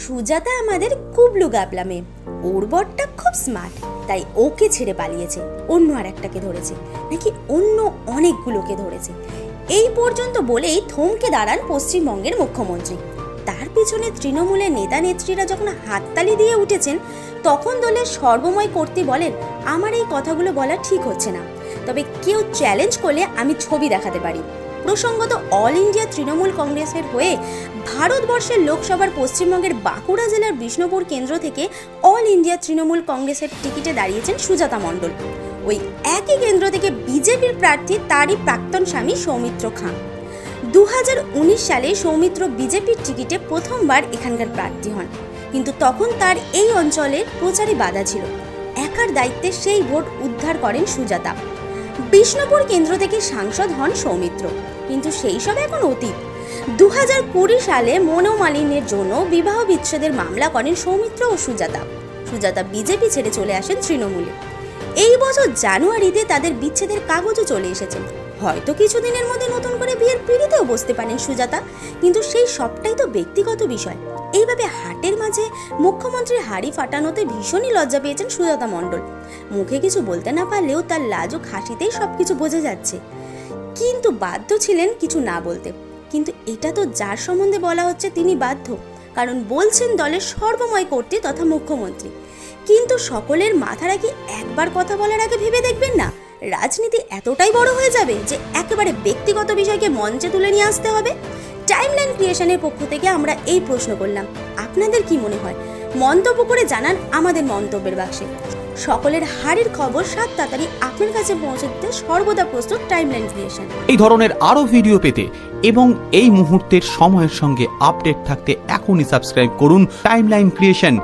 সুজাতা আমাদের কুবলু গাবলা মেয়ে, ওর বরটা খুব স্মার্ট, তাই ওকে ছেড়ে পালিয়েছে, অন্য আর একটাকে ধরেছে, নাকি অন্য অনেকগুলোকে ধরেছে। এই পর্যন্ত বলেই থমকে দাঁড়ান পশ্চিমবঙ্গের মুখ্যমন্ত্রী। তার পিছনে তৃণমূলের নেতা নেত্রীরা যখন হাততালি দিয়ে উঠেছেন, তখন দলের সর্বময় কর্তৃ বলেন, আমার এই কথাগুলো বলা ঠিক হচ্ছে না, তবে কেউ চ্যালেঞ্জ করলে আমি ছবি দেখাতে পারি। প্রসঙ্গত অল ইন্ডিয়া তৃণমূল কংগ্রেসের হয়ে ভারতবর্ষের লোকসভার পশ্চিমবঙ্গের বাঁকুড়া জেলার বিষ্ণুপুর কেন্দ্র থেকে অল ইন্ডিয়া তৃণমূল কংগ্রেসের টিকিটে দাঁড়িয়েছেন সুজাতা মণ্ডল। ওই একই কেন্দ্র থেকে বিজেপির প্রার্থী তারই প্রাক্তন স্বামী সৌমিত্র খাঁ। 2019 সালে সৌমিত্র বিজেপির টিকিটে প্রথমবার এখানকার প্রার্থী হন, কিন্তু তখন তার এই অঞ্চলের প্রচারে বাধা ছিল। একার দায়িত্বে সেই ভোট উদ্ধার করেন সুজাতা। বিষ্ণুপুর কেন্দ্র থেকে সাংসদ হন সৌমিত্র, কিন্তু সেই সব এখন অতীত। 2020 সালে মনোমালিন্যের জন্য বিবাহ বিচ্ছেদের মামলা করেন সৌমিত্র ও সুজাতা। সুজাতা বিজেপি ছেড়ে চলে আসেন তৃণমূলে। এই বছর জানুয়ারিতে তাদের বিচ্ছেদের কাগজও চলে এসেছে। হয়তো কিছুদিনের মধ্যে নতুন করে বিয়ের পিঁড়িতেও বসতে পারেন সুজাতা, কিন্তু সেই সবটাই তো ব্যক্তিগত বিষয়। এইভাবে হাটের মাঝে মুখ্যমন্ত্রীর হাড়ি ফাটানোতে ভীষণই লজ্জা পেয়েছেন সুজাতা মণ্ডল। মুখে কিছু বলতে না পারলেও তার লাজুক হাসিতেই সবকিছু বোঝা যাচ্ছে, কিন্তু বাধ্য ছিলেন কিছু না বলতে। কিন্তু এটা তো যার সম্বন্ধে বলা হচ্ছে তিনি বাধ্য, কারণ বলছেন দলের সর্বময় কর্তৃ তথা মুখ্যমন্ত্রী। কিন্তু সকলের মাথার আগে একবার কথা বলার আগে ভেবে দেখবেন না, রাজনীতি এতটাই বড় হয়ে যাবে যে একেবারে ব্যক্তিগত বিষয়কে মঞ্চে তুলে নিয়ে আসতে হবে। টাইমলাইন ক্রিয়েশনের পক্ষ থেকে আমরা এই প্রশ্ন করলাম, আপনাদের কি মনে হয়? মন্তব্য করে জানান আমাদের মন্তব্যের বাক্সে। সকলের হাড়ের খবর 7 তাড়াতাড়ি আপনার কাছে পৌঁছে দিতে সর্বদা প্রস্তুত টাইমলাইন ক্রিয়েশন। এই ধরনের আরো ভিডিও পেতে এবং এই মুহূর্তের সময়ের সঙ্গে আপডেট থাকতে এখনই সাবস্ক্রাইব করুন টাইমলাইন ক্রিয়েশন।